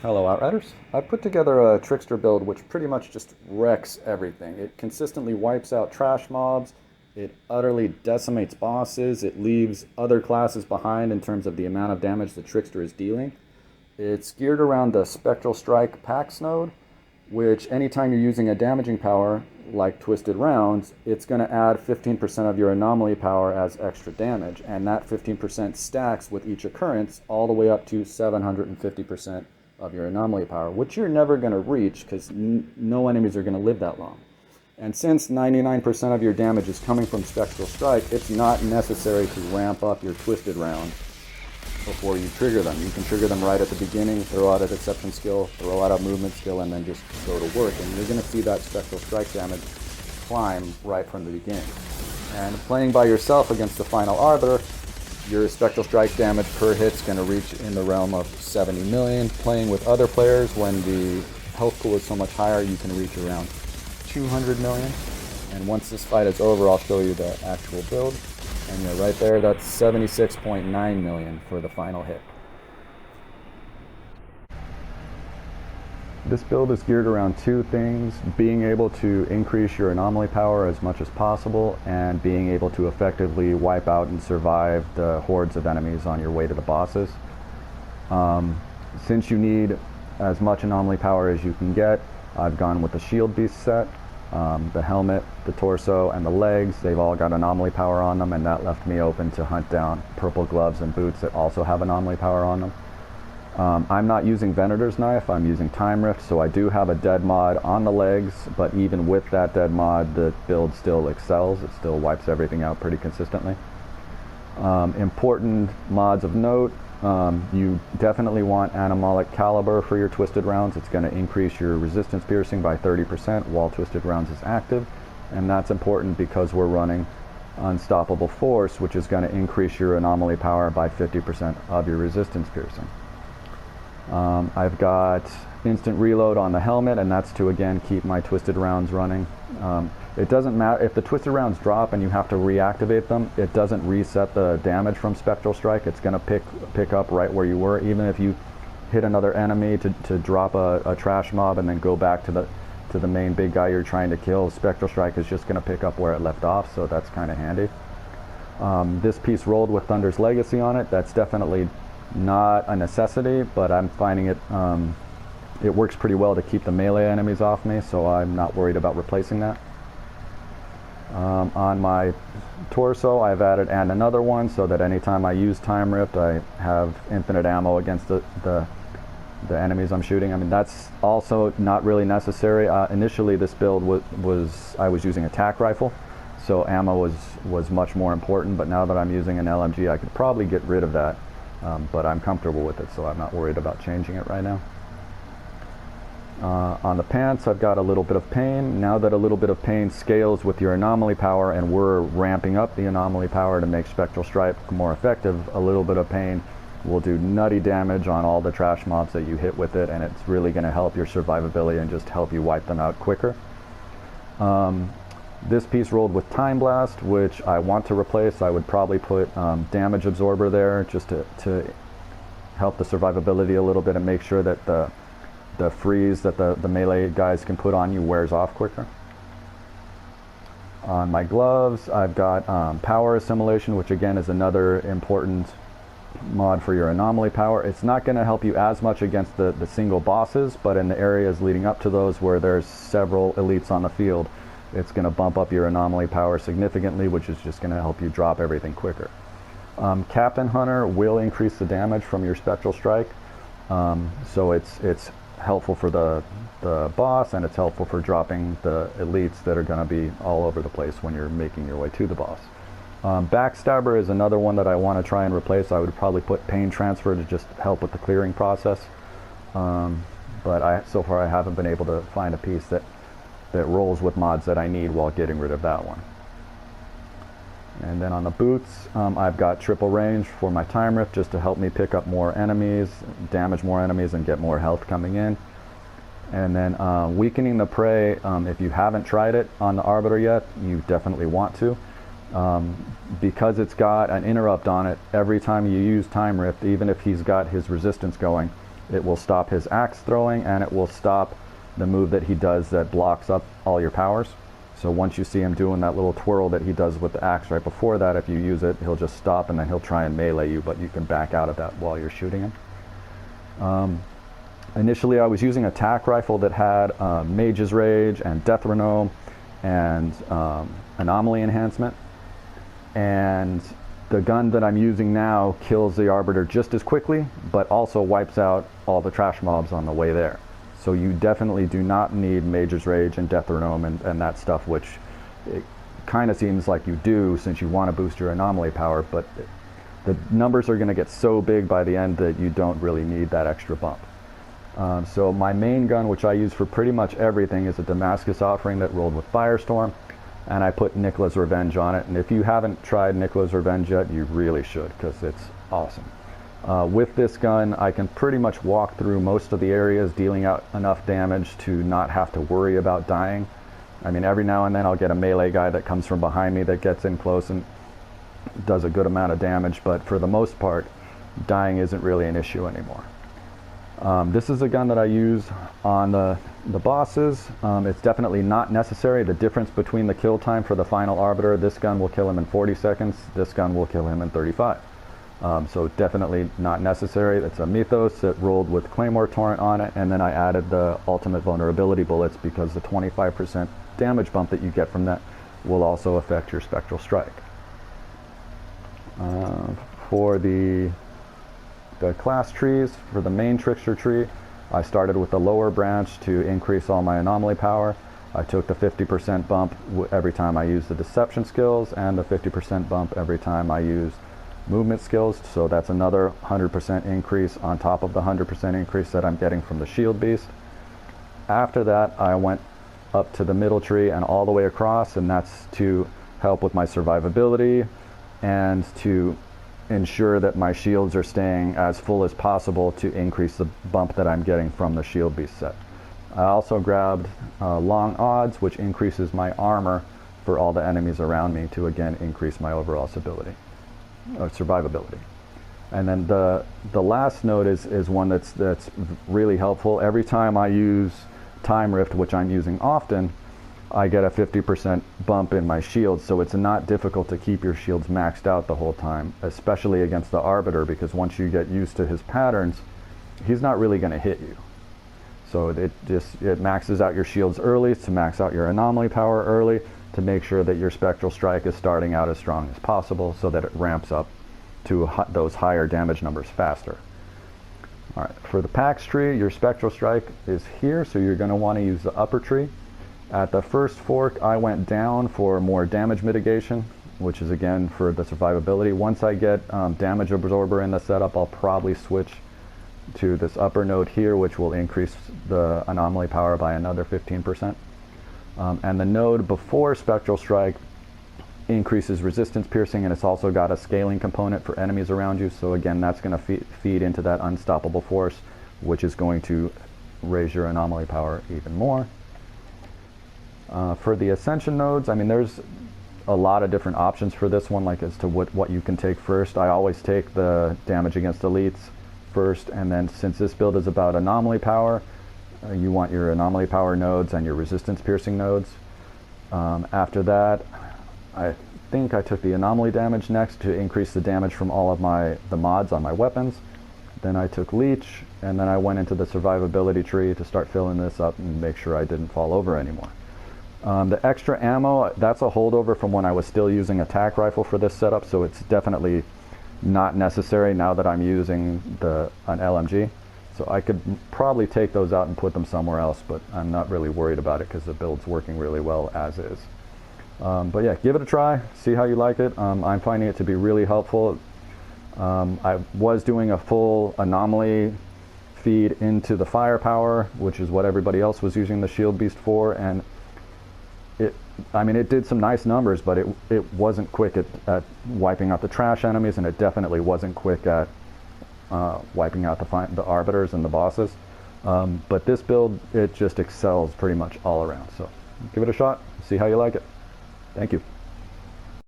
Hello Outriders. I put together a Trickster build which pretty much just wrecks everything. It consistently wipes out trash mobs, it utterly decimates bosses, it leaves other classes behind in terms of the amount of damage the Trickster is dealing. It's geared around the Spectral Strike Pax node, which anytime you're using a damaging power like Twisted Rounds, it's going to add 15% of your anomaly power as extra damage, and that 15% stacks with each occurrence all the way up to 750% of your anomaly power, which you're never going to reach because no enemies are going to live that long. And since 99% of your damage is coming from Spectral Strike, it's not necessary to ramp up your Twisted Rounds before you trigger them. You can trigger them right at the beginning, throw out a Deception skill, throw out a movement skill, and then just go to work. And you're going to see that Spectral Strike damage climb right from the beginning. And playing by yourself against the final Arbiter, your Spectral Strike damage per hit is going to reach in the realm of 70 million. Playing with other players, when the health pool is so much higher, you can reach around 200 million. And once this fight is over, I'll show you the actual build. And yeah, right there, that's 76.9 million for the final hit. This build is geared around two things: being able to increase your anomaly power as much as possible, and being able to effectively wipe out and survive the hordes of enemies on your way to the bosses. Since you need as much anomaly power as you can get, I've gone with the Shieldbeast set. The helmet, the torso, and the legs, they've all got anomaly power on them, and that left me open to hunt down purple gloves and boots that also have anomaly power on them. I'm not using Venator's Knife, I'm using Time Rift, so I do have a dead mod on the legs, but even with that dead mod, the build still excels. It still wipes everything out pretty consistently. Important mods of note: you definitely want Anomalic Caliber for your Twisted Rounds. It's going to increase your resistance piercing by 30% while Twisted Rounds is active, and that's important because we're running Unstoppable Force, which is going to increase your anomaly power by 50% of your resistance piercing. I've got instant reload on the helmet, and that's to again keep my Twisted Rounds running. It doesn't matter if the Twisted Rounds drop and you have to reactivate them, it doesn't reset the damage from Spectral Strike. It's going to pick up right where you were, even if you hit another enemy to drop a trash mob and then go back to the main big guy you're trying to kill. Spectral Strike is just going to pick up where it left off, so that's kind of handy. This piece rolled with Thunder's Legacy on it. That's definitely not a necessity, but I'm finding it it works pretty well to keep the melee enemies off me, so I'm not worried about replacing that. On my torso, I've added another one so that anytime I use Time Rift, I have infinite ammo against the enemies I'm shooting. I mean, that's also not really necessary. Initially, this build I was using attack rifle, so ammo was much more important, but now that I'm using an LMG, I could probably get rid of that. But I'm comfortable with it, so I'm not worried about changing it right now. On the pants, I've got a little bit of pain. Now that a little bit of pain scales with your anomaly power, and we're ramping up the anomaly power to make Spectral Strike more effective, a little bit of pain will do nutty damage on all the trash mobs that you hit with it, and it's really going to help your survivability and just help you wipe them out quicker. This piece rolled with Time Blast, which I want to replace. I would probably put Damage Absorber there just to help the survivability a little bit and make sure that the freeze that the melee guys can put on you wears off quicker. On my gloves, I've got Power Assimilation, which again is another important mod for your anomaly power. It's not going to help you as much against the single bosses, but in the areas leading up to those where there's several elites on the field, it's going to bump up your anomaly power significantly, which is just going to help you drop everything quicker. Captain Hunter will increase the damage from your Spectral Strike, so it's helpful for the boss, and it's helpful for dropping the elites that are going to be all over the place when you're making your way to the boss. Backstabber is another one that I want to try and replace. I would probably put Pain Transfer to just help with the clearing process, but so far I haven't been able to find a piece that rolls with mods that I need while getting rid of that one. And then on the boots, I've got triple range for my Time Rift just to help me pick up more enemies, damage more enemies, and get more health coming in. And then Weakening the Prey, if you haven't tried it on the Arbiter yet, you definitely want to. Because it's got an interrupt on it, every time you use Time Rift, even if he's got his resistance going, It will stop his axe throwing, and it will stop the move that he does that blocks up all your powers. So once you see him doing that little twirl that he does with the axe right before that, if you use it, he'll just stop and then he'll try and melee you, but you can back out of that while you're shooting him. Initially I was using a tack rifle that had Mage's Rage and Death Renome and anomaly enhancement. And the gun that I'm using now kills the Arbiter just as quickly, but also wipes out all the trash mobs on the way there. So you definitely do not need Mage's Rage and Death Renome and that stuff, which it kind of seems like you do since you want to boost your anomaly power, but the numbers are going to get so big by the end that you don't really need that extra bump. So my main gun, which I use for pretty much everything, is a Damascus Offering that rolled with Firestorm, and I put Nicola's Revenge on it. And if you haven't tried Nicola's Revenge yet, you really should, because it's awesome. With this gun, I can pretty much walk through most of the areas, dealing out enough damage to not have to worry about dying. I mean, every now and then I'll get a melee guy that comes from behind me that gets in close and does a good amount of damage, but for the most part, dying isn't really an issue anymore. This is a gun that I use on the bosses. It's definitely not necessary. The difference between the kill time for the final Arbiter, this gun will kill him in 40 seconds, this gun will kill him in 35. So definitely not necessary. It's a Mythos that rolled with Claymore Torrent on it, and then I added the ultimate vulnerability bullets because the 25% damage bump that you get from that will also affect your Spectral Strike. For the class trees, for the main Trickster tree, I started with the lower branch to increase all my anomaly power. I took the 50% bump every time I used the deception skills, and the 50% bump every time I used movement skills, so that's another 100% increase on top of the 100% increase that I'm getting from the Shieldbeast. After that, I went up to the middle tree and all the way across, and that's to help with my survivability and to ensure that my shields are staying as full as possible to increase the bump that I'm getting from the Shieldbeast set. I also grabbed long odds, which increases my armor for all the enemies around me to again increase my overall stability. Survivability. And then the last node is one that's really helpful. Every time I use Time Rift, which I'm using often, I get a 50% bump in my shields, so it's not difficult to keep your shields maxed out the whole time, especially against the Arbiter, because once you get used to his patterns, he's not really going to hit you. So it maxes out your shields early to max out your anomaly power early, to make sure that your Spectral Strike is starting out as strong as possible so that it ramps up to those higher damage numbers faster. All right, for the Pax tree, your Spectral Strike is here, so you're going to want to use the upper tree. At the first fork, I went down for more damage mitigation, which is again for the survivability. Once I get Damage Absorber in the setup, I'll probably switch to this upper node here, which will increase the anomaly power by another 15%. And the node before Spectral Strike increases resistance piercing, and it's also got a scaling component for enemies around you. So again, that's going to feed into that unstoppable force, which is going to raise your anomaly power even more. For the Ascension nodes, I mean, there's a lot of different options for this one, like as to what you can take first. I always take the damage against elites first, and then since this build is about anomaly power, you want your anomaly power nodes and your resistance piercing nodes. After that, I think I took the anomaly damage next to increase the damage from all of the mods on my weapons. Then I took leech, and then I went into the survivability tree to start filling this up and make sure I didn't fall over anymore. The extra ammo, that's a holdover from when I was still using a tack rifle for this setup, so it's definitely not necessary now that I'm using an LMG. So I could probably take those out and put them somewhere else, but I'm not really worried about it because the build's working really well as is. But yeah, give it a try, see how you like it. I'm finding it to be really helpful. I was doing a full anomaly feed into the firepower, which is what everybody else was using the Shieldbeast for, and it did some nice numbers, but it wasn't quick at wiping out the trash enemies, and it definitely wasn't quick at wiping out the Arbiters and the bosses. But this build, it just excels pretty much all around. So give it a shot, see how you like it. Thank you.